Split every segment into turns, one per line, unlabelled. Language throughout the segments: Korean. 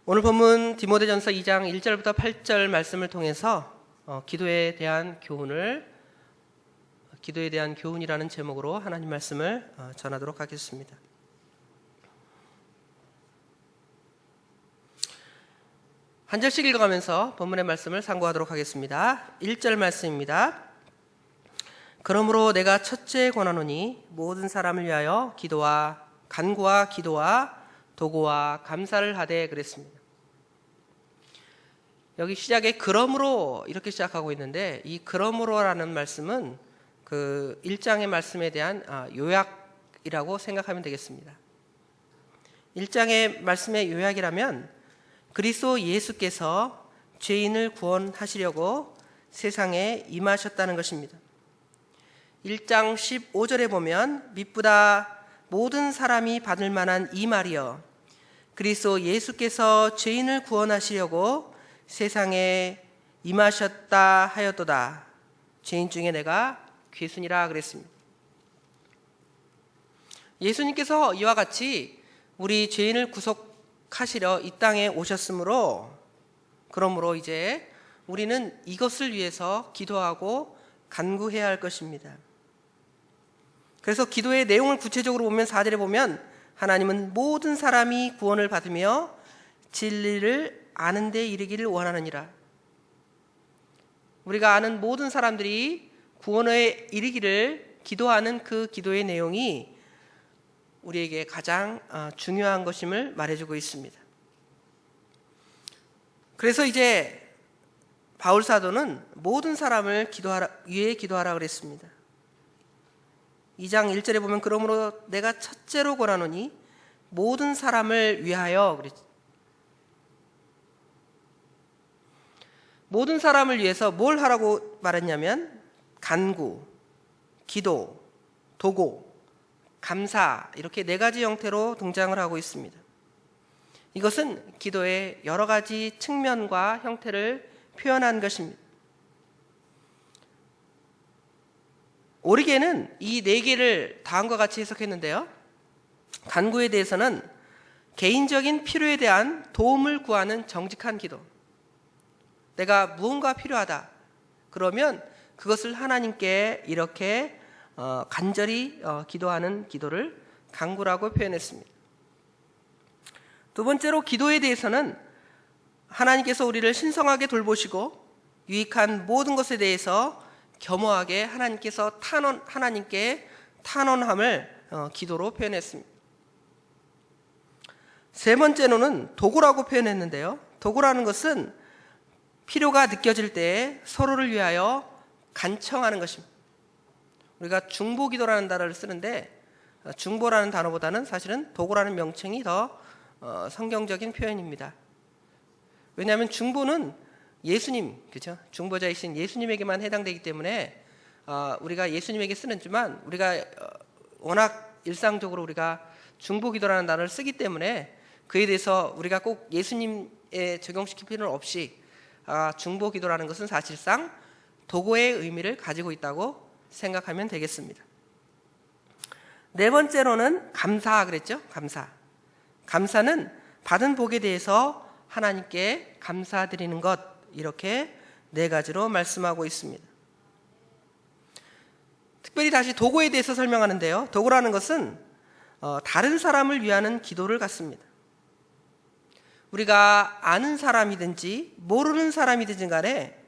오늘 본문 디모데전서 2장 1절부터 8절 말씀을 통해서 기도에 대한 교훈이라는 제목으로 하나님 말씀을 전하도록 하겠습니다. 한 절씩 읽어가면서 본문의 말씀을 상고하도록 하겠습니다. 1절 말씀입니다. 그러므로 내가 첫째 권하노니 모든 사람을 위하여 간구와 기도와 도구와 감사를 하되 그랬습니다. 여기 시작에 그러므로 이렇게 시작하고 있는데, 이 그러므로라는 말씀은 그 1장의 말씀에 대한 요약이라고 생각하면 되겠습니다. 1장의 말씀의 요약이라면 그리스도 예수께서 죄인을 구원하시려고 세상에 임하셨다는 것입니다. 1장 15절에 보면 밑보다 모든 사람이 받을 만한 이 말이여 그리스도 예수께서 죄인을 구원하시려고 세상에 임하셨다 하였도다. 죄인 중에 내가 괴순이라 그랬습니다. 예수님께서 이와 같이 우리 죄인을 구속하시려 이 땅에 그러므로 이제 우리는 이것을 위해서 기도하고 간구해야 할 것입니다. 그래서 기도의 내용을 구체적으로 보면 4절에 보면 하나님은 모든 사람이 구원을 받으며 진리를 아는 데 이르기를 원하느니라. 우리가 아는 모든 사람들이 구원에 이르기를 기도하는 그 기도의 내용이 우리에게 가장 중요한 것임을 말해주고 있습니다. 그래서 이제 바울 사도는 모든 사람을 위해 기도하라 그랬습니다. 2장 1절에 보면 그러므로 내가 첫째로 권하노니 모든 사람을 위하여 그랬죠. 모든 사람을 위해서 뭘 하라고 말했냐면 간구, 기도, 도고, 감사, 이렇게 4가지 형태로 등장을 하고 있습니다. 이것은 기도의 여러 가지 측면과 형태를 표현한 것입니다. 오리게는 이 4개를 다음과 같이 해석했는데요. 간구에 대해서는 개인적인 필요에 대한 도움을 구하는 정직한 기도. 내가 무언가 필요하다. 그러면 그것을 하나님께 이렇게 간절히 기도하는 기도를 간구라고 표현했습니다. 두 번째로 기도에 대해서는 하나님께서 우리를 신성하게 돌보시고 유익한 모든 것에 대해서 겸허하게 하나님께 탄원함을 기도로 표현했습니다. 세 번째로는 도구라고 표현했는데요. 도구라는 것은 필요가 느껴질 때 서로를 위하여 간청하는 것입니다. 우리가 중보기도라는 단어를 쓰는데 중보라는 단어보다는 사실은 도구라는 명칭이 더 성경적인 표현입니다. 왜냐하면 중보는 예수님, 그렇죠? 중보자이신 예수님에게만 해당되기 때문에 우리가 예수님에게 쓰는지만 우리가 워낙 일상적으로 우리가 중보기도라는 단어를 쓰기 때문에 그에 대해서 우리가 꼭 예수님에 적용시킬 필요는 없이 중보기도라는 것은 사실상 도구의 의미를 가지고 있다고 생각하면 되겠습니다. 네 번째로는 감사 그랬죠? 감사는 받은 복에 대해서 하나님께 감사드리는 것, 이렇게 4가지로 말씀하고 있습니다. 특별히 다시 도구에 대해서 설명하는데요. 도구라는 것은 다른 사람을 위하는 기도를 갖습니다. 우리가 아는 사람이든지 모르는 사람이든지 간에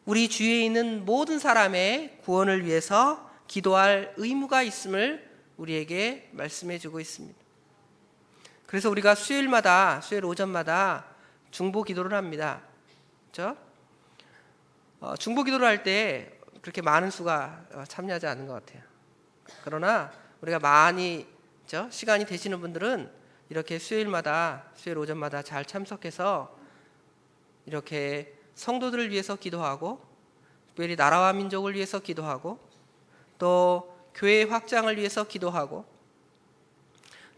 우리 주위에 있는 모든 사람의 구원을 위해서 기도할 의무가 있음을 우리에게 말씀해 주고 있습니다. 그래서 우리가 수요일 오전마다 중보 기도를 합니다. 그렇죠? 중보 기도를 할 때 그렇게 많은 수가 참여하지 않는 것 같아요. 그러나 우리가 많이 시간이 되시는 분들은 이렇게 수요일 오전마다 잘 참석해서 이렇게 성도들을 위해서 기도하고 특별히 나라와 민족을 위해서 기도하고 또 교회의 확장을 위해서 기도하고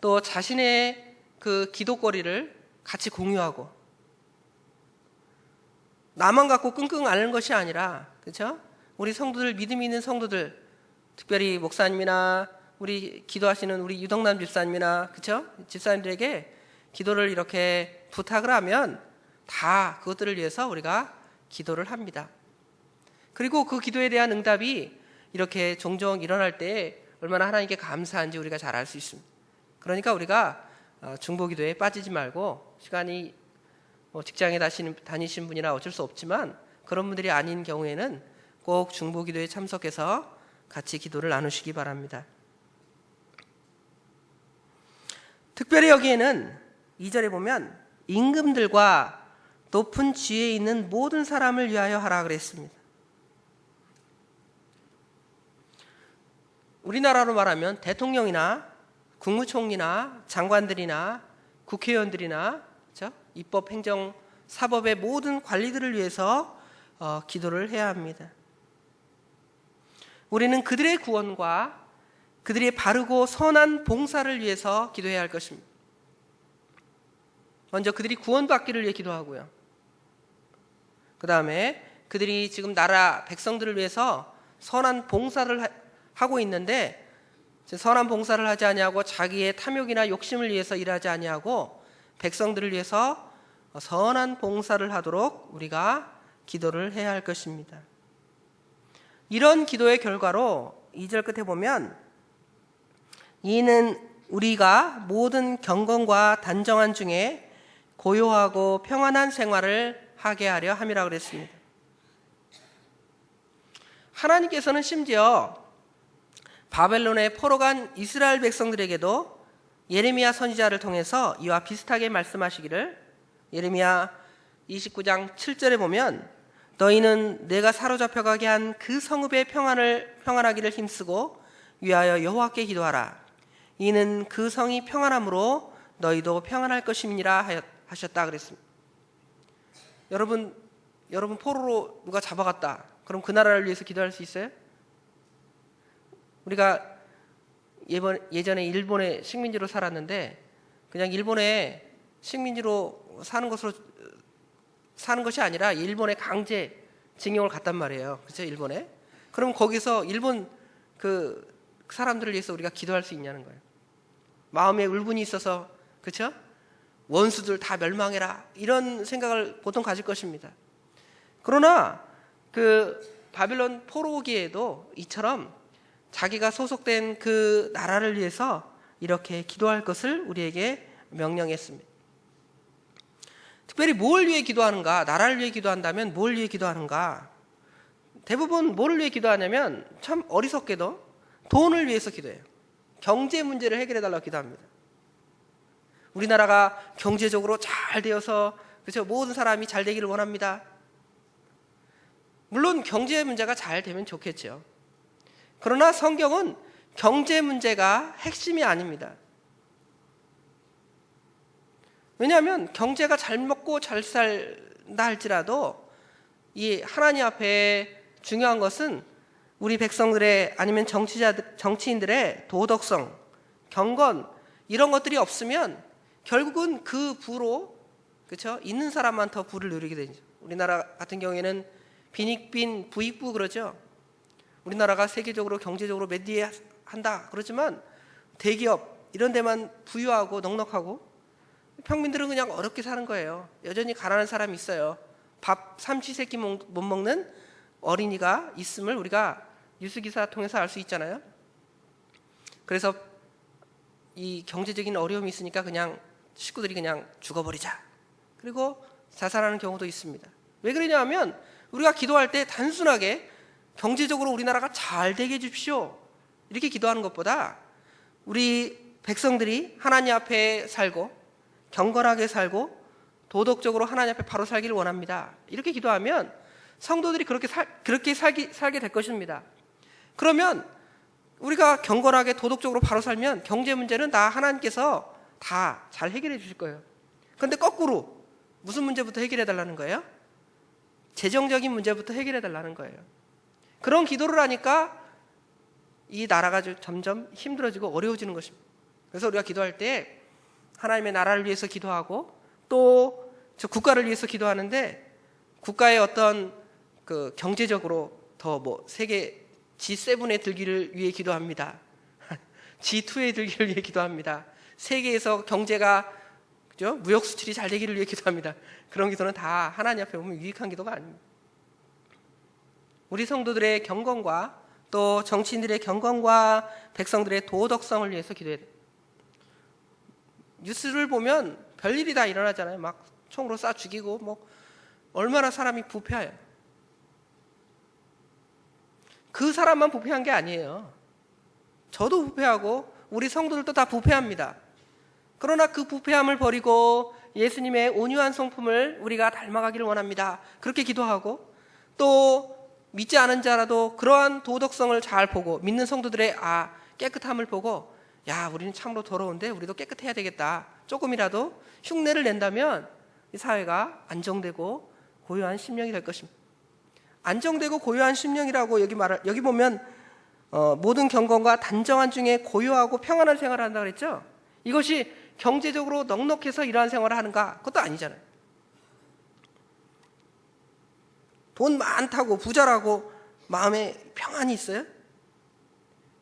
또 자신의 그 기도거리를 같이 공유하고 나만 갖고 끙끙 앓는 것이 아니라, 그렇죠? 우리 성도들, 믿음이 있는 성도들, 특별히 목사님이나 우리 기도하시는 우리 유덕남 집사님이나, 그렇죠? 집사님들에게 기도를 이렇게 부탁을 하면 다 그것들을 위해서 우리가 기도를 합니다. 그리고 그 기도에 대한 응답이 이렇게 종종 일어날 때 얼마나 하나님께 감사한지 우리가 잘 알 수 있습니다. 그러니까 우리가 중보기도에 빠지지 말고, 시간이 직장에 다니신 분이라 어쩔 수 없지만 그런 분들이 아닌 경우에는 꼭 중보기도에 참석해서 같이 기도를 나누시기 바랍니다. 특별히 여기에는 2절에 보면 임금들과 높은 지위에 있는 모든 사람을 위하여 하라 그랬습니다. 우리나라로 말하면 대통령이나 국무총리나 장관들이나 국회의원들이나, 그렇죠? 입법, 행정, 사법의 모든 관리들을 위해서 기도를 해야 합니다. 우리는 그들의 구원과 그들의 바르고 선한 봉사를 위해서 기도해야 할 것입니다. 먼저 그들이 구원받기를 위해 기도하고요. 그 다음에 그들이 지금 나라 백성들을 위해서 선한 봉사를 하고 있는데, 선한 봉사를 하지 아니하고 자기의 탐욕이나 욕심을 위해서 일하지 아니하고 백성들을 위해서 선한 봉사를 하도록 우리가 기도를 해야 할 것입니다. 이런 기도의 결과로 2절 끝에 보면, 이는 우리가 모든 경건과 단정한 중에 고요하고 평안한 생활을 하게 하려 함이라 그랬습니다. 하나님께서는 심지어 바벨론에 포로 간 이스라엘 백성들에게도 예레미야 선지자를 통해서 이와 비슷하게 말씀하시기를, 예레미야 29장 7절에 보면, 너희는 내가 사로잡혀가게 한 그 성읍의 평안하기를 힘쓰고 위하여 여호와께 기도하라. 이는 그 성이 평안함으로 너희도 평안할 것임이니라 하셨다 그랬습니다. 여러분 포로로 누가 잡아갔다. 그럼 그 나라를 위해서 기도할 수 있어요? 우리가 예전에 일본의 식민지로 살았는데, 그냥 일본의 식민지로 사는 것이 아니라 일본의 강제 징용을 갔단 말이에요. 그렇죠? 일본에. 그럼 거기서 일본 그 사람들을 위해서 우리가 기도할 수 있냐는 거예요. 마음에 울분이 있어서, 그렇죠? 원수들 다 멸망해라, 이런 생각을 보통 가질 것입니다. 그러나 그 바빌론 포로기에도 이처럼 자기가 소속된 그 나라를 위해서 이렇게 기도할 것을 우리에게 명령했습니다. 특별히 뭘 위해 기도하는가? 나라를 위해 기도한다면 뭘 위해 기도하는가? 대부분 뭐를 위해 기도하냐면 참 어리석게도 돈을 위해서 기도해요. 경제 문제를 해결해 달라고 기도합니다. 우리나라가 경제적으로 잘 되어서, 그렇죠? 모든 사람이 잘 되기를 원합니다. 물론 경제 문제가 잘 되면 좋겠죠. 그러나 성경은 경제 문제가 핵심이 아닙니다. 왜냐하면 경제가 잘 먹고 잘 살다 할지라도 이 하나님 앞에 중요한 것은 우리 백성들의, 아니면 정치인들의 도덕성, 경건, 이런 것들이 없으면 결국은 그 부로, 그렇죠? 있는 사람만 더 부를 누리게 되죠. 우리나라 같은 경우에는 빈익빈 부익부 그러죠. 우리나라가 세계적으로 경제적으로 맨 뒤에 한다 그러지만 대기업 이런 데만 부유하고 넉넉하고 평민들은 그냥 어렵게 사는 거예요. 여전히 가난한 사람이 있어요. 밥 삼시세끼 못 먹는 어린이가 있음을 우리가 뉴스기사 통해서 알 수 있잖아요. 그래서 이 경제적인 어려움이 있으니까 그냥 식구들이 그냥 죽어버리자, 그리고 자살하는 경우도 있습니다. 왜 그러냐 하면 우리가 기도할 때 단순하게 경제적으로 우리나라가 잘 되게 해주십시오 이렇게 기도하는 것보다 우리 백성들이 하나님 앞에 살고 경건하게 살고 도덕적으로 하나님 앞에 바로 살기를 원합니다, 이렇게 기도하면 성도들이 그렇게 살게 될 것입니다. 그러면 우리가 경건하게 도덕적으로 바로 살면 경제 문제는 다 하나님께서 다 잘 해결해 주실 거예요. 그런데 거꾸로 무슨 문제부터 해결해 달라는 거예요? 재정적인 문제부터 해결해 달라는 거예요. 그런 기도를 하니까 이 나라가 점점 힘들어지고 어려워지는 것입니다. 그래서 우리가 기도할 때 하나님의 나라를 위해서 기도하고 또 저 국가를 위해서 기도하는데, 국가의 어떤 그 경제적으로 더 세계 G7에 들기를 위해 기도합니다. G2에 들기를 위해 기도합니다. 세계에서 경제가 그죠? 무역 수출이 잘 되기를 위해 기도합니다. 그런 기도는 다 하나님 앞에 보면 유익한 기도가 아닙니다. 우리 성도들의 경건과 또 정치인들의 경건과 백성들의 도덕성을 위해서 기도해야 돼요. 뉴스를 보면 별일이 다 일어나잖아요. 막 총으로 쏴 죽이고 뭐 얼마나 사람이 부패해요. 그 사람만 부패한 게 아니에요. 저도 부패하고 우리 성도들도 다 부패합니다. 그러나 그 부패함을 버리고 예수님의 온유한 성품을 우리가 닮아가기를 원합니다. 그렇게 기도하고 또 믿지 않은 자라도 그러한 도덕성을 잘 보고 믿는 성도들의 깨끗함을 보고 야, 우리는 참으로 더러운데 우리도 깨끗해야 되겠다. 조금이라도 흉내를 낸다면 이 사회가 안정되고 고요한 심령이 될 것입니다. 안정되고 고요한 심령이라고 여기 보면 모든 경건과 단정한 중에 고요하고 평안한 생활을 한다고 그랬죠. 이것이 경제적으로 넉넉해서 이러한 생활을 하는가? 그것도 아니잖아요. 돈 많다고 부자라고 마음에 평안이 있어요?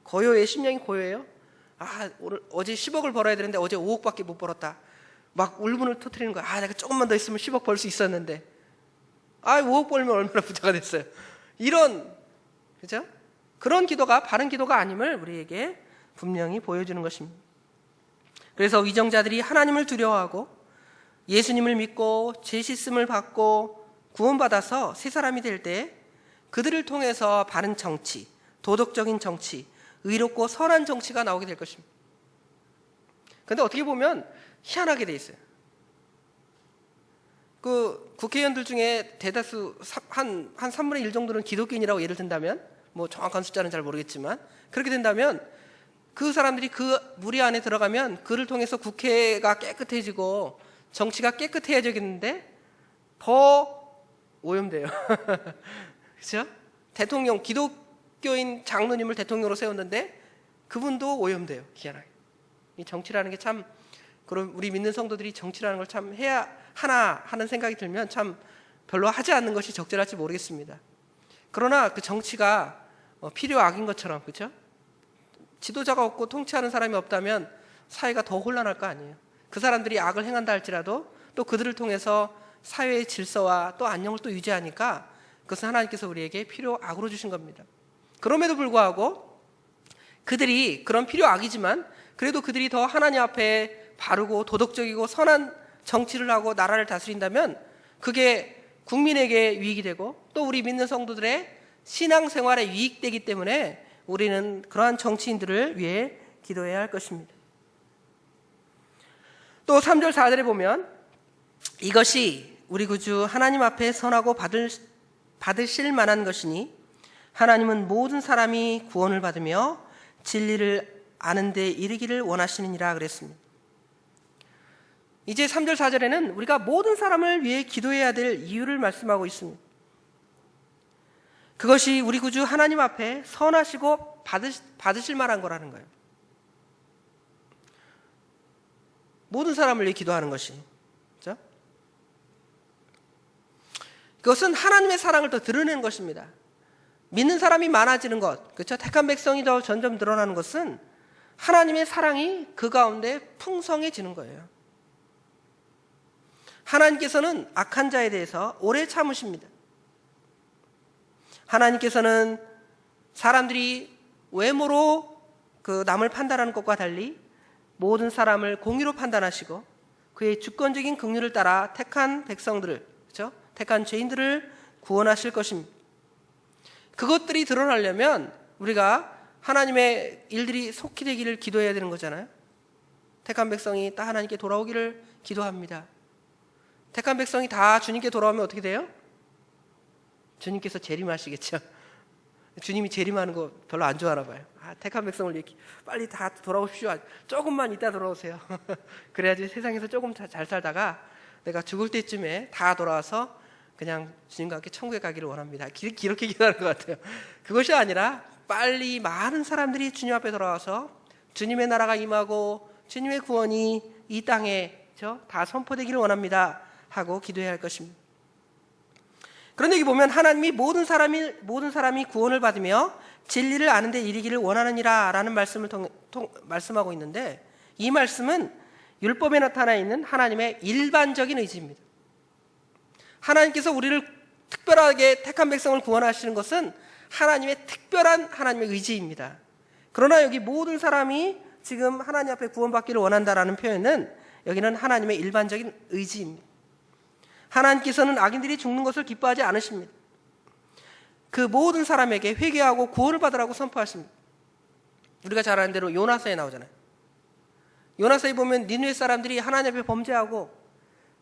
고요해, 심령이 고요해요? 어제 10억을 벌어야 되는데 어제 5억밖에 못 벌었다. 막 울분을 터뜨리는 거야. 내가 조금만 더 있으면 10억 벌 수 있었는데 5억 벌면 얼마나 부자가 됐어요. 그죠? 그런 기도가 바른 기도가 아님을 우리에게 분명히 보여주는 것입니다. 그래서 위정자들이 하나님을 두려워하고 예수님을 믿고 죄 씻음을 받고 구원받아서 새 사람이 될 때 그들을 통해서 바른 정치, 도덕적인 정치, 의롭고 선한 정치가 나오게 될 것입니다. 그런데 어떻게 보면 희한하게 돼 있어요. 그 국회의원들 중에 대다수 한 3분의 1 정도는 기독교인이라고 예를 든다면, 뭐 정확한 숫자는 잘 모르겠지만 그렇게 된다면 그 사람들이 그 무리 안에 들어가면 그를 통해서 국회가 깨끗해지고 정치가 깨끗해지겠는데 더 오염돼요. 그렇죠? 대통령, 기독교인 장로님을 대통령으로 세웠는데 그분도 오염돼요. 희한하게. 이 정치라는 게 참, 그럼 우리 믿는 성도들이 정치라는 걸 참 해야 하나 하는 생각이 들면 참 별로 하지 않는 것이 적절할지 모르겠습니다. 그러나 그 정치가 필요악인 것처럼, 그렇죠? 지도자가 없고 통치하는 사람이 없다면 사회가 더 혼란할 거 아니에요. 그 사람들이 악을 행한다 할지라도 또 그들을 통해서 사회의 질서와 또 안녕을 또 유지하니까 그것은 하나님께서 우리에게 필요악으로 주신 겁니다. 그럼에도 불구하고 그들이 그런 필요악이지만 그래도 그들이 더 하나님 앞에 바르고 도덕적이고 선한 정치를 하고 나라를 다스린다면 그게 국민에게 유익이 되고 또 우리 믿는 성도들의 신앙생활에 유익되기 때문에 우리는 그러한 정치인들을 위해 기도해야 할 것입니다. 또 3절 4절에 보면 이것이 우리 구주 하나님 앞에 선하고 받으실 만한 것이니 하나님은 모든 사람이 구원을 받으며 진리를 아는 데 이르기를 원하시느니라 그랬습니다. 이제 3절 4절에는 우리가 모든 사람을 위해 기도해야 될 이유를 말씀하고 있습니다. 그것이 우리 구주 하나님 앞에 선하시고 받으실 만한 거라는 거예요. 모든 사람을 위해 기도하는 것이, 그렇죠? 그것은 하나님의 사랑을 더 드러내는 것입니다. 믿는 사람이 많아지는 것, 그렇죠? 택한 백성이 더 점점 늘어나는 것은 하나님의 사랑이 그 가운데 풍성해지는 거예요. 하나님께서는 악한 자에 대해서 오래 참으십니다. 하나님께서는 사람들이 외모로 그 남을 판단하는 것과 달리 모든 사람을 공의로 판단하시고 그의 주권적인 긍휼을 따라 택한 백성들을, 그렇죠? 택한 죄인들을 구원하실 것입니다. 그것들이 드러나려면 우리가 하나님의 일들이 속히 되기를 기도해야 되는 거잖아요. 택한 백성이 다 하나님께 돌아오기를 기도합니다. 택한 백성이 다 주님께 돌아오면 어떻게 돼요? 주님께서 재림하시겠죠. 주님이 재림하는 거 별로 안 좋아하나 봐요. 택한 백성을 이렇게 빨리 다 돌아오십시오. 조금만 이따 돌아오세요. 그래야지 세상에서 조금 잘 살다가 내가 죽을 때쯤에 다 돌아와서 그냥 주님과 함께 천국에 가기를 원합니다. 이렇게 기도하는 것 같아요. 그것이 아니라 빨리 많은 사람들이 주님 앞에 돌아와서 주님의 나라가 임하고 주님의 구원이 이 땅에 다 선포되기를 원합니다 하고 기도해야 할 것입니다. 그런데 여기 보면 하나님이 모든 사람이 구원을 받으며 진리를 아는 데 이르기를 원하느니라 라는 말씀을 말씀하고 있는데 이 말씀은 율법에 나타나 있는 하나님의 일반적인 의지입니다. 하나님께서 우리를 특별하게 택한 백성을 구원하시는 것은 하나님의 특별한 하나님의 의지입니다. 그러나 여기 모든 사람이 지금 하나님 앞에 구원받기를 원한다라는 표현은 여기는 하나님의 일반적인 의지입니다. 하나님께서는 악인들이 죽는 것을 기뻐하지 않으십니다. 그 모든 사람에게 회개하고 구원을 받으라고 선포하십니다. 우리가 잘 아는 대로 요나서에 나오잖아요. 요나서에 보면 니느웨 사람들이 하나님 앞에 범죄하고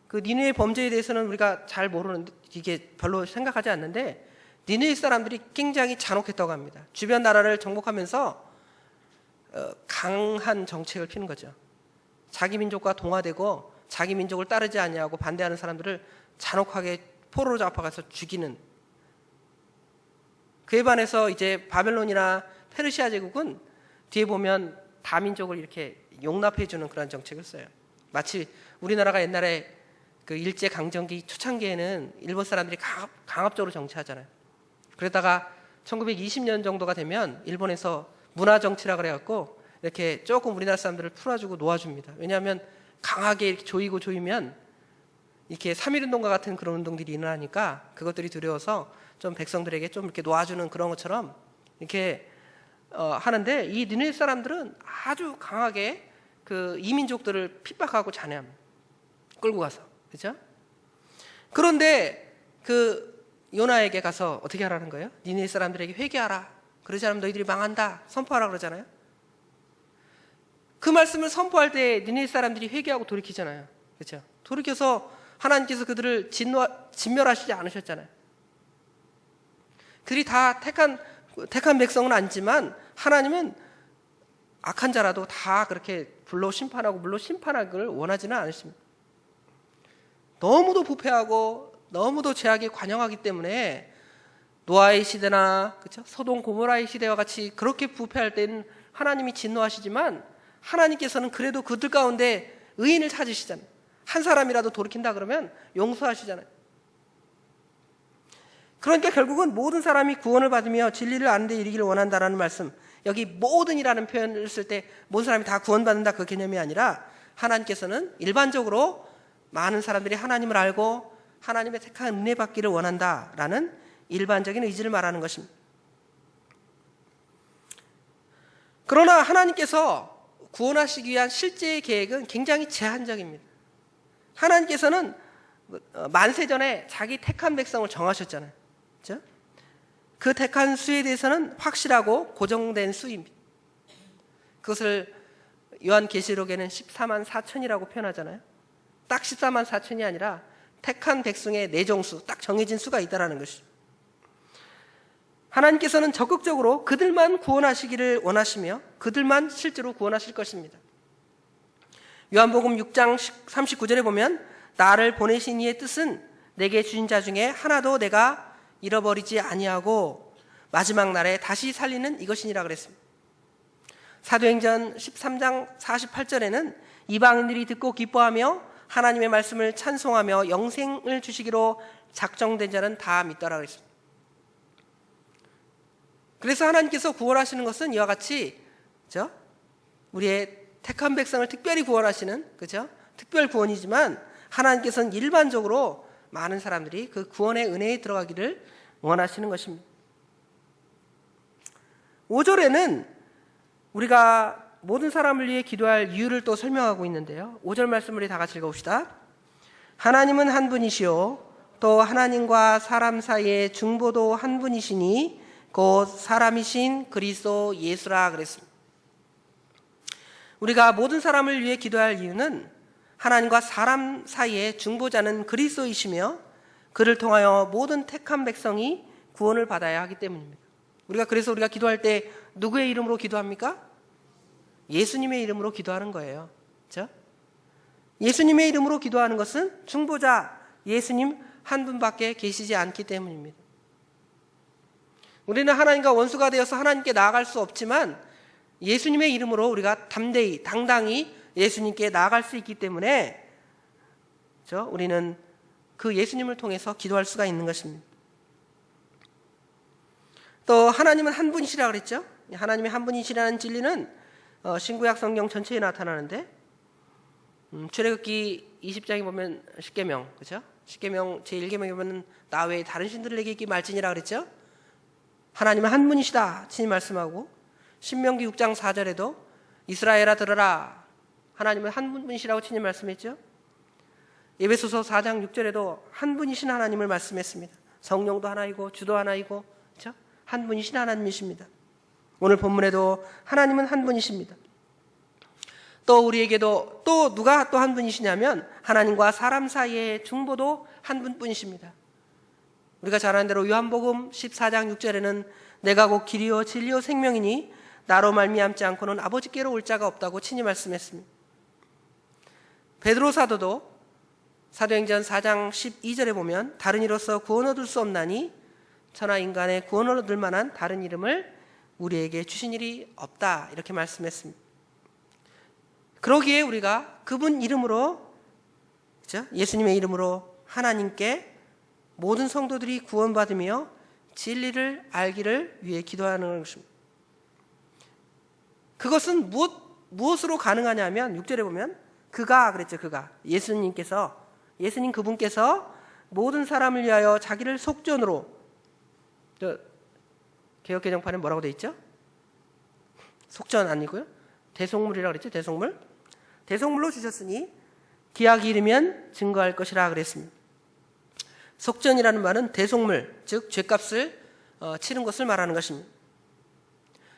그 니느웨 범죄에 대해서는 우리가 잘 모르는데 이게 별로 생각하지 않는데 니느웨 사람들이 굉장히 잔혹했다고 합니다. 주변 나라를 정복하면서 강한 정책을 피는 거죠. 자기 민족과 동화되고 자기 민족을 따르지 아니하고 반대하는 사람들을 잔혹하게 포로로 잡아가서 죽이는. 그에 반해서 이제 바벨론이나 페르시아 제국은 뒤에 보면 다민족을 이렇게 용납해주는 그런 정책을 써요. 마치 우리나라가 옛날에 그 일제 강점기 초창기에는 일본 사람들이 강압적으로 정치하잖아요. 그러다가 1920년 정도가 되면 일본에서 문화 정치라 그래갖고 이렇게 조금 우리나라 사람들을 풀어주고 놓아줍니다. 왜냐하면 강하게 이렇게 조이면 이렇게 3.1운동과 같은 그런 운동들이 일어나니까 그것들이 두려워서 좀 백성들에게 좀 이렇게 놓아주는 그런 것처럼 이렇게 하는데 이 니느웨 사람들은 아주 강하게 그 이민족들을 핍박하고 잔해합니다. 끌고 가서. 그죠? 그런데 그 요나에게 가서 어떻게 하라는 거예요? 니느웨 사람들에게 회개하라. 그러지 않으면 너희들이 망한다. 선포하라 그러잖아요. 그 말씀을 선포할 때 니느웨 사람들이 회개하고 돌이키잖아요. 그렇죠? 돌이켜서 하나님께서 그들을 진멸하시지 않으셨잖아요. 그들이 다 택한 백성은 아니지만 하나님은 악한 자라도 다 그렇게 불로 심판하고 물로 심판하기를 원하지는 않으십니다. 너무도 부패하고 너무도 죄악에 관영하기 때문에 노아의 시대나 그렇죠? 소돔 고모라의 시대와 같이 그렇게 부패할 때는 하나님이 진노하시지만 하나님께서는 그래도 그들 가운데 의인을 찾으시잖아요. 한 사람이라도 돌이킨다 그러면 용서하시잖아요. 그러니까 결국은 모든 사람이 구원을 받으며 진리를 아는 데 이르기를 원한다라는 말씀, 여기 모든이라는 표현을 쓸 때 모든 사람이 다 구원받는다 그 개념이 아니라 하나님께서는 일반적으로 많은 사람들이 하나님을 알고 하나님의 택한 은혜 받기를 원한다라는 일반적인 의지를 말하는 것입니다. 그러나 하나님께서 구원하시기 위한 실제의 계획은 굉장히 제한적입니다. 하나님께서는 만세전에 자기 택한 백성을 정하셨잖아요. 그렇죠? 그 택한 수에 대해서는 확실하고 고정된 수입니다. 그것을 요한계시록에는 14만 4천이라고 표현하잖아요. 딱 14만 4천이 아니라 택한 백성의 내정수, 딱 정해진 수가 있다는 것이죠. 하나님께서는 적극적으로 그들만 구원하시기를 원하시며 그들만 실제로 구원하실 것입니다. 요한복음 6장 39절에 보면 나를 보내신 이의 뜻은 내게 주신 자 중에 하나도 내가 잃어버리지 아니하고 마지막 날에 다시 살리는 이것이니라 그랬습니다. 사도행전 13장 48절에는 이방인들이 듣고 기뻐하며 하나님의 말씀을 찬송하며 영생을 주시기로 작정된 자는 다 믿더라 그랬습니다. 그래서 하나님께서 구원하시는 것은 이와 같이 그렇죠? 우리의 택한 백성을 특별히 구원하시는 그렇죠? 특별 구원이지만 하나님께서는 일반적으로 많은 사람들이 그 구원의 은혜에 들어가기를 원하시는 것입니다. 5절에는 우리가 모든 사람을 위해 기도할 이유를 또 설명하고 있는데요. 5절 말씀을 우리 다 같이 읽어봅시다. 하나님은 한 분이시요 또 하나님과 사람 사이의 중보도 한 분이시니 곧 사람이신 그리스도 예수라 그랬습니다. 우리가 모든 사람을 위해 기도할 이유는 하나님과 사람 사이의 중보자는 그리스도이시며 그를 통하여 모든 택한 백성이 구원을 받아야 하기 때문입니다. 그래서 우리가 기도할 때 누구의 이름으로 기도합니까? 예수님의 이름으로 기도하는 거예요. 그렇죠? 예수님의 이름으로 기도하는 것은 중보자 예수님 한 분밖에 계시지 않기 때문입니다. 우리는 하나님과 원수가 되어서 하나님께 나아갈 수 없지만 예수님의 이름으로 우리가 담대히 당당히 예수님께 나아갈 수 있기 때문에 그렇죠? 우리는 그 예수님을 통해서 기도할 수가 있는 것입니다. 또 하나님은 한 분이시라 그랬죠. 하나님의 한 분이시라는 진리는 신구약 성경 전체에 나타나는데 출애굽기 20장에 보면 십계명, 그렇죠? 십계명 제1계명에 보면 나 외에 다른 신들에게 있기 말지니라 그랬죠? 하나님은 한 분이시다 친히 말씀하고, 신명기 6장 4절에도 이스라엘아 들으라 하나님은 한 분이시라고 친히 말씀했죠? 에베소서 4장 6절에도 한 분이신 하나님을 말씀했습니다. 성령도 하나이고 주도 하나이고, 그렇죠? 한 분이신 하나님이십니다. 오늘 본문에도 하나님은 한 분이십니다. 또 우리에게도 또 누가 또 한 분이시냐면 하나님과 사람 사이의 중보도 한 분뿐이십니다. 우리가 잘 아는 대로 요한복음 14장 6절에는 내가 곧 길이요 진리요 생명이니 나로 말미암지 않고는 아버지께로 올 자가 없다고 친히 말씀했습니다. 베드로 사도도 사도행전 4장 12절에 보면 다른 이로서 구원 얻을 수 없나니 천하 인간의 구원을 얻을 만한 다른 이름을 우리에게 주신 일이 없다 이렇게 말씀했습니다. 그러기에 우리가 그분 이름으로, 그렇죠? 예수님의 이름으로 하나님께 모든 성도들이 구원받으며 진리를 알기를 위해 기도하는 것입니다. 그것은 무엇으로 가능하냐면 6절에 보면 그가 그랬죠. 그가 예수님 그분께서 모든 사람을 위하여 자기를 속전으로, 개역개정판에 뭐라고 돼 있죠? 속전 아니고요, 대속물이라고 그랬죠. 대속물로 주셨으니 기약이 이르면 증거할 것이라 그랬습니다. 속전이라는 말은 대속물, 즉 죄값을 치른 것을 말하는 것입니다.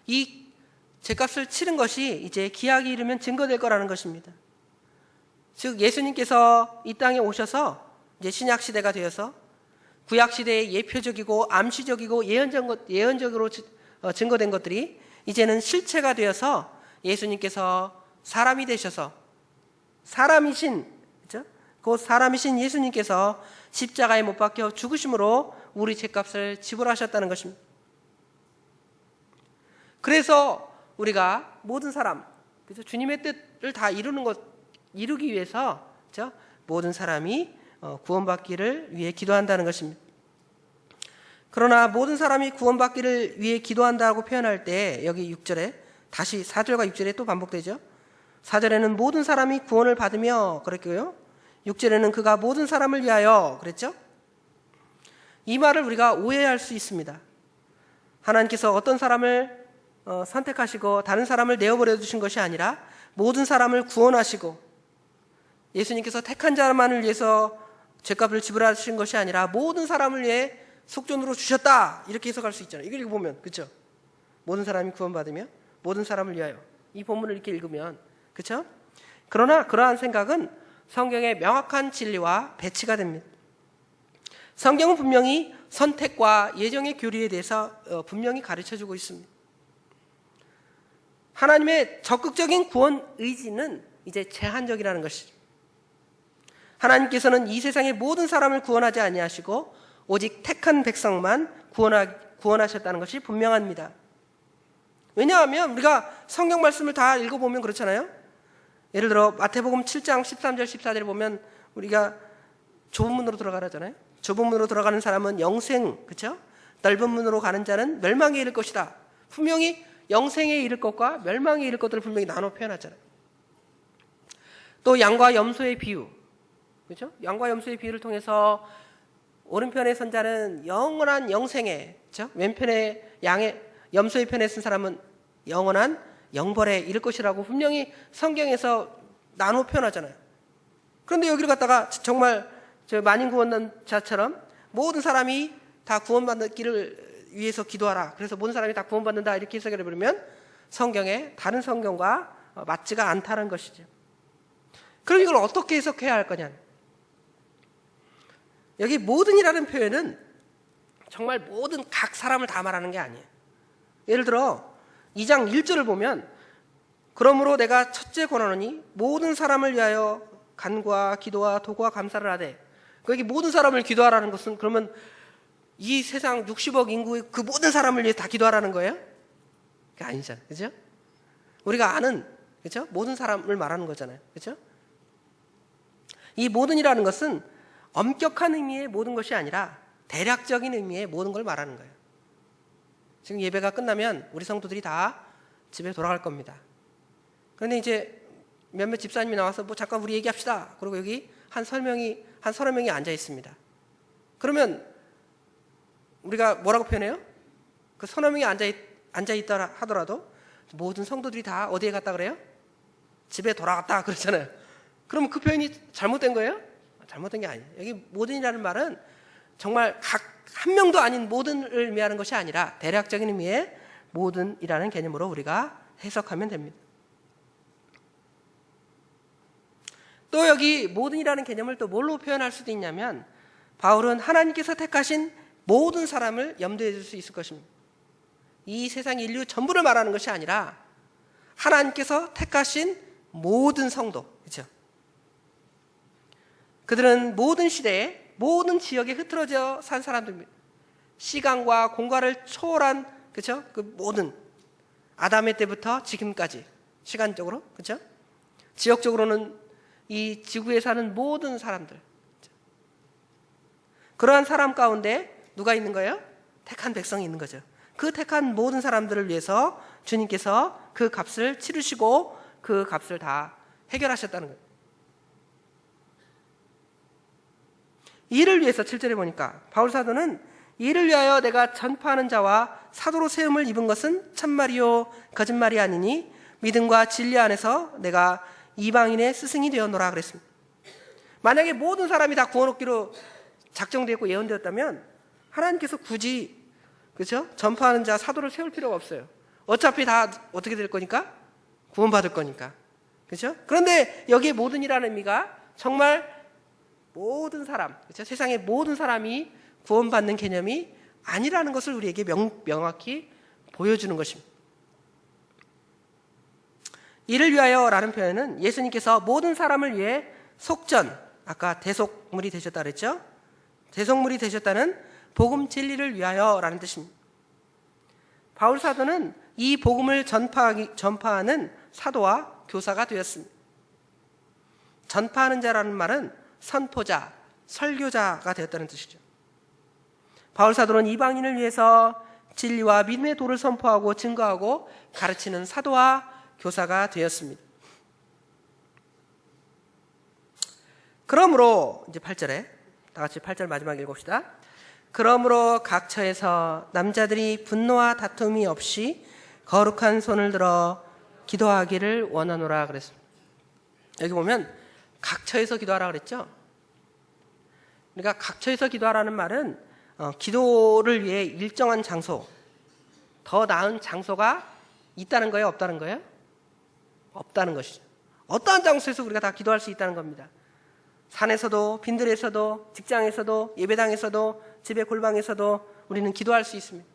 이 죄값을 치른 것이 이제 기약이 이르면 증거될 거라는 것입니다. 즉 예수님께서 이 땅에 오셔서 이제 신약 시대가 되어서 구약 시대의 예표적이고 암시적이고 예언적으로 증거된 것들이 이제는 실체가 되어서 예수님께서 사람이 되셔서 그렇죠? 그 사람이신 예수님께서 십자가에 못 박혀 죽으심으로 우리 죄값을 지불하셨다는 것입니다. 그래서 우리가 모든 사람, 그렇죠? 주님의 뜻을 다 이루기 위해서, 그렇죠? 모든 사람이 구원받기를 위해 기도한다는 것입니다. 그러나 모든 사람이 구원받기를 위해 기도한다고 표현할 때 여기 6절에 다시 4절과 6절에 또 반복되죠. 4절에는 모든 사람이 구원을 받으며 그랬고요, 6절에는 그가 모든 사람을 위하여 그랬죠. 이 말을 우리가 오해할 수 있습니다. 하나님께서 어떤 사람을 선택하시고 다른 사람을 내어버려 두신 것이 아니라 모든 사람을 구원하시고, 예수님께서 택한 자만을 위해서 죄값을 지불하신 것이 아니라 모든 사람을 위해 속전으로 주셨다 이렇게 해석할 수 있잖아요. 이걸 읽어보면, 그렇죠? 모든 사람이 구원받으며 모든 사람을 위하여, 이 본문을 이렇게 읽으면, 그렇죠? 그러나 그러한 생각은 성경의 명확한 진리와 배치가 됩니다. 성경은 분명히 선택과 예정의 교리에 대해서 분명히 가르쳐주고 있습니다. 하나님의 적극적인 구원 의지는 이제 제한적이라는 것이죠. 하나님께서는 이 세상의 모든 사람을 구원하지 아니하시고 오직 택한 백성만 구원하셨다는 것이 분명합니다. 왜냐하면 우리가 성경 말씀을 다 읽어보면 그렇잖아요. 예를 들어 마태복음 7장 13절 14절에 보면 우리가 좁은 문으로 들어가라잖아요. 좁은 문으로 들어가는 사람은 영생, 그렇죠? 넓은 문으로 가는 자는 멸망에 이를 것이다. 분명히 영생에 이를 것과 멸망에 이를 것들을 분명히 나눠 표현하잖아요. 또 양과 염소의 비유, 그렇죠? 양과 염소의 비유를 통해서 오른편에 선 자는 영원한 영생에, 그렇죠? 왼편에 염소의 편에 쓴 사람은 영원한 영벌에 이를 것이라고 분명히 성경에서 나눠 표현하잖아요. 그런데 여기를 갖다가 정말 만인 구원자처럼 모든 사람이 다 구원받기를 위해서 기도하라, 그래서 모든 사람이 다 구원받는다 이렇게 해석을 해버리면 성경에 다른 성경과 맞지가 않다는 것이죠. 그럼 이걸 어떻게 해석해야 할 거냐. 여기 모든이라는 표현은 정말 모든 각 사람을 다 말하는 게 아니에요. 예를 들어 2장 1절을 보면 그러므로 내가 첫째 권하노니 모든 사람을 위하여 간구와 기도와 도구와 감사를 하되, 여기 모든 사람을 기도하라는 것은 그러면 이 세상 60억 인구의 그 모든 사람을 위해 다 기도하라는 거예요? 그게 아니잖아요. 그죠? 우리가 아는, 그죠? 모든 사람을 말하는 거잖아요. 그죠? 이 모든이라는 것은 엄격한 의미의 모든 것이 아니라 대략적인 의미의 모든 걸 말하는 거예요. 지금 예배가 끝나면 우리 성도들이 다 집에 돌아갈 겁니다. 그런데 이제 몇몇 집사님이 나와서 뭐 잠깐 우리 얘기합시다. 그리고 여기 한 서너 명이 앉아 있습니다. 그러면 우리가 뭐라고 표현해요? 그 서너 명이 앉아 있다 하더라도 모든 성도들이 다 어디에 갔다 그래요? 집에 돌아갔다 그러잖아요. 그러면 그 표현이 잘못된 거예요? 잘못된 게 아니에요. 여기 모든이라는 말은 정말 각 한 명도 아닌 모든을 의미하는 것이 아니라 대략적인 의미의 모든이라는 개념으로 우리가 해석하면 됩니다. 또 여기 모든이라는 개념을 또 뭘로 표현할 수도 있냐면 바울은 하나님께서 택하신 모든 사람을 염두에 둘 수 있을 것입니다. 이 세상 인류 전부를 말하는 것이 아니라 하나님께서 택하신 모든 성도, 그렇죠? 그들은 모든 시대에 모든 지역에 흐트러져 산 사람들입니다. 시간과 공간을 초월한, 그렇죠? 그 모든 아담의 때부터 지금까지 시간적으로, 그렇죠? 지역적으로는 이 지구에 사는 모든 사람들, 그렇죠? 그러한 사람 가운데 누가 있는 거예요? 택한 백성이 있는 거죠. 그 택한 모든 사람들을 위해서 주님께서 그 값을 치르시고 그 값을 다 해결하셨다는 거예요. 이를 위해서 7절에 보니까 바울 사도는 이를 위하여 내가 전파하는 자와 사도로 세움을 입은 것은 참말이요 거짓말이 아니니 믿음과 진리 안에서 내가 이방인의 스승이 되었노라 그랬습니다. 만약에 모든 사람이 다 구원 얻기로 작정되었고 예언되었다면 하나님께서 굳이, 그렇죠? 전파하는 자 사도를 세울 필요가 없어요. 어차피 다 어떻게 될 거니까? 구원받을 거니까. 그렇죠? 그런데 여기에 모든이라는 의미가 정말 모든 사람, 그렇죠? 세상의 모든 사람이 구원받는 개념이 아니라는 것을 우리에게 명확히 보여주는 것입니다. 이를 위하여라는 표현은 예수님께서 모든 사람을 위해 속전, 아까 대속물이 되셨다 그랬죠? 대속물이 되셨다는 복음 진리를 위하여라는 뜻입니다. 바울 사도는 이 복음을 전파하는 사도와 교사가 되었습니다. 전파하는 자라는 말은 선포자, 설교자가 되었다는 뜻이죠. 바울 사도는 이방인을 위해서 진리와 믿음의 도를 선포하고 증거하고 가르치는 사도와 교사가 되었습니다. 그러므로 이제 8절에 다 같이 8절 마지막 읽읍시다. 그러므로 각 처에서 남자들이 분노와 다툼이 없이 거룩한 손을 들어 기도하기를 원하노라 그랬습니다. 여기 보면 각처에서 기도하라 그랬죠. 그러니까 각처에서 기도하라는 말은 기도를 위해 일정한 장소, 더 나은 장소가 있다는 거예요, 없다는 거예요? 없다는 것이죠. 어떠한 장소에서 우리가 다 기도할 수 있다는 겁니다. 산에서도, 빈들에서도, 직장에서도, 예배당에서도, 집의 골방에서도 우리는 기도할 수 있습니다.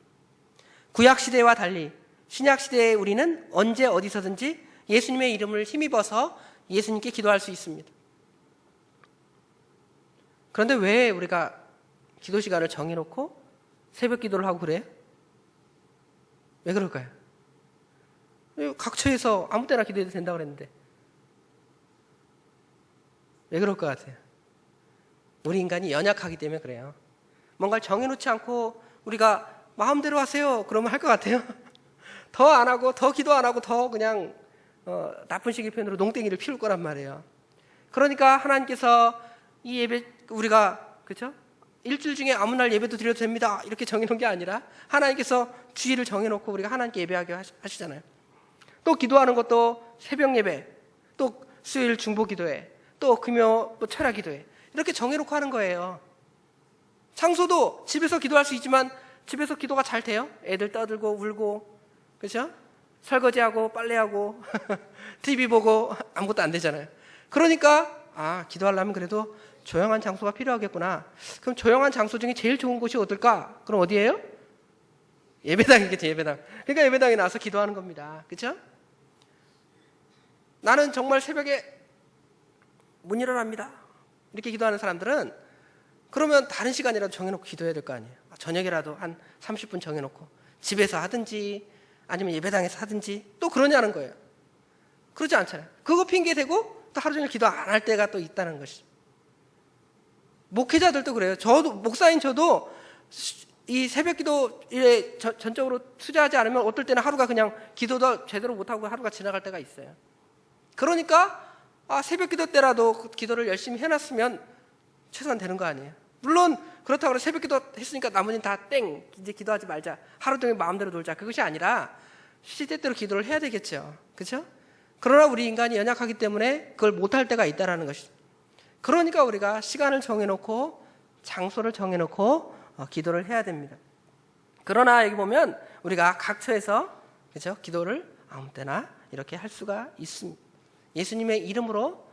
구약시대와 달리 신약시대에 우리는 언제 어디서든지 예수님의 이름을 힘입어서 예수님께 기도할 수 있습니다. 그런데 왜 우리가 기도 시간을 정해놓고 새벽 기도를 하고 그래요? 왜 그럴까요? 각처에서 아무 때나 기도해도 된다고 그랬는데 왜 그럴 것 같아요? 우리 인간이 연약하기 때문에 그래요. 뭔가를 정해놓지 않고 우리가 마음대로 하세요 그러면 할 것 같아요? 더 안 하고 더 기도 안 하고 더 그냥 나쁜 식의 표현으로 농땡이를 피울 거란 말이에요. 그러니까 하나님께서 이 예배 우리가 그렇죠? 일주일 중에 아무 날 예배도 드려도 됩니다 이렇게 정해놓은 게 아니라 하나님께서 주일을 정해놓고 우리가 하나님께 예배하게 하시잖아요. 또 기도하는 것도 새벽 예배, 또 수요일 중보 기도회, 또 금요 또 철야 기도회 이렇게 정해놓고 하는 거예요. 장소도 집에서 기도할 수 있지만 집에서 기도가 잘 돼요? 애들 떠들고 울고 그렇죠? 설거지하고 빨래하고 TV 보고 아무것도 안 되잖아요. 그러니까 기도하려면 그래도 조용한 장소가 필요하겠구나. 그럼 조용한 장소 중에 제일 좋은 곳이 어떨까? 그럼 어디예요? 예배당이겠죠. 예배당. 그러니까 예배당에 나와서 기도하는 겁니다. 그렇죠? 나는 정말 새벽에 문 일어납니다 이렇게 기도하는 사람들은 그러면 다른 시간이라도 정해놓고 기도해야 될 거 아니에요. 저녁이라도 한 30분 정해놓고 집에서 하든지 아니면 예배당에서 하든지 또 그러냐는 거예요. 그러지 않잖아요. 그거 핑계 대고 또 하루 종일 기도 안 할 때가 또 있다는 것이죠. 목회자들도 그래요. 저도 목사인 저도 이 새벽 기도에 전적으로 투자하지 않으면 어떨 때는 하루가 그냥 기도도 제대로 못하고 하루가 지나갈 때가 있어요. 그러니까 새벽 기도 때라도 그 기도를 열심히 해놨으면 최소한 되는 거 아니에요? 물론 그렇다고 새벽 기도 했으니까 나머지는 다 땡, 이제 기도하지 말자, 하루 종일 마음대로 놀자, 그것이 아니라 시대대로 기도를 해야 되겠죠. 그렇죠? 그러나 우리 인간이 연약하기 때문에 그걸 못할 때가 있다라는 것이죠. 그러니까 우리가 시간을 정해놓고 장소를 정해놓고 기도를 해야 됩니다. 그러나 여기 보면 우리가 각처에서, 그렇죠? 기도를 아무 때나 이렇게 할 수가 있습니다. 예수님의 이름으로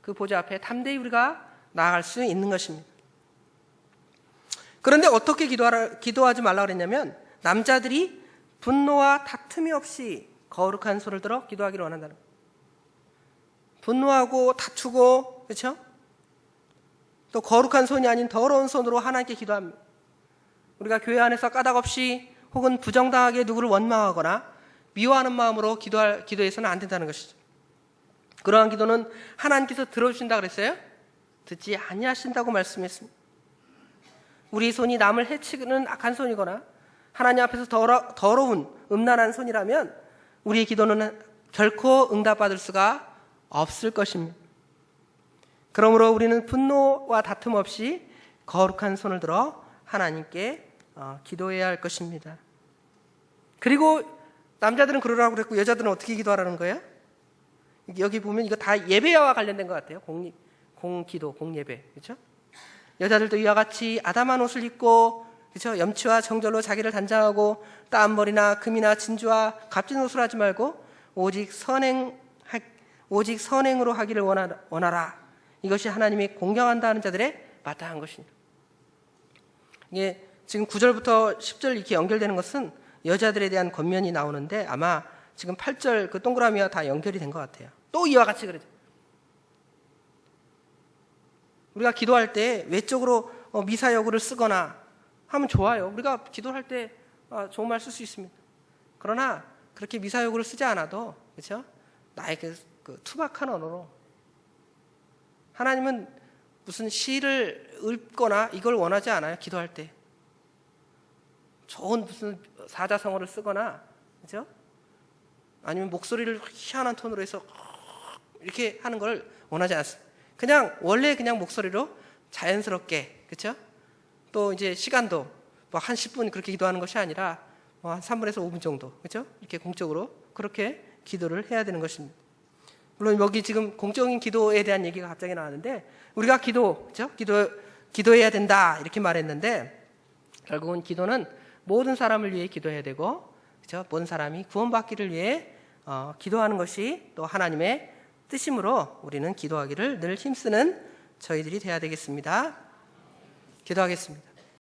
그 보좌 앞에 담대히 우리가 나아갈 수 있는 것입니다. 그런데 어떻게 기도하지 말라 그랬냐면, 남자들이 분노와 다툼이 없이 거룩한 손을 들어 기도하기를 원한다는 거예요. 분노하고 다투고, 그렇죠? 또 거룩한 손이 아닌 더러운 손으로 하나님께 기도합니다. 우리가 교회 안에서 까닭없이 혹은 부정당하게 누구를 원망하거나 미워하는 마음으로 기도해서는 안 된다는 것이죠. 그러한 기도는 하나님께서 들어주신다 그랬어요? 듣지 아니하신다고 말씀했습니다. 우리 손이 남을 해치는 악한 손이거나 하나님 앞에서 더러운 음란한 손이라면 우리의 기도는 결코 응답받을 수가 없을 것입니다. 그러므로 우리는 분노와 다툼 없이 거룩한 손을 들어 하나님께 기도해야 할 것입니다. 그리고 남자들은 그러라고 그랬고 여자들은 어떻게 기도하라는 거예요? 여기 보면 이거 다 예배와 관련된 것 같아요. 공기도, 공예배, 그렇죠? 여자들도 이와 같이 아담한 옷을 입고, 그렇죠? 염치와 정절로 자기를 단장하고 땀머리나 금이나 진주와 값진 옷을 하지 말고 오직 선행으로 하기를 원하라. 이것이 하나님이 공경한다 하는 자들의 마땅한 것입니다. 이게 지금 9절부터 10절 이렇게 연결되는 것은 여자들에 대한 권면이 나오는데 아마 지금 8절 그 동그라미와 다 연결이 된 것 같아요. 또 이와 같이 그러죠. 우리가 기도할 때 외적으로 미사여구를 쓰거나 하면 좋아요. 우리가 기도할 때 좋은 말 쓸 수 있습니다. 그러나 그렇게 미사여구를 쓰지 않아도, 그렇죠? 나의 그 투박한 언어로, 하나님은 무슨 시를 읊거나 이걸 원하지 않아요. 기도할 때 좋은 무슨 사자성어를 쓰거나, 그렇죠? 아니면 목소리를 희한한 톤으로 해서 이렇게 하는 걸 원하지 않습니다. 그냥 원래 그냥 목소리로 자연스럽게, 그렇죠? 또 이제 시간도 뭐 한 10분 그렇게 기도하는 것이 아니라 한 3분에서 5분 정도, 그렇죠? 이렇게 공적으로 그렇게 기도를 해야 되는 것입니다. 물론 여기 지금 공적인 기도에 대한 얘기가 갑자기 나왔는데 우리가 그렇죠? 기도해야 된다 이렇게 말했는데 결국은 기도는 모든 사람을 위해 기도해야 되고, 그렇죠? 모든 사람이 구원받기를 위해 기도하는 것이 또 하나님의 뜻이므로 우리는 기도하기를 늘 힘쓰는 저희들이 되어야 되겠습니다. 기도하겠습니다.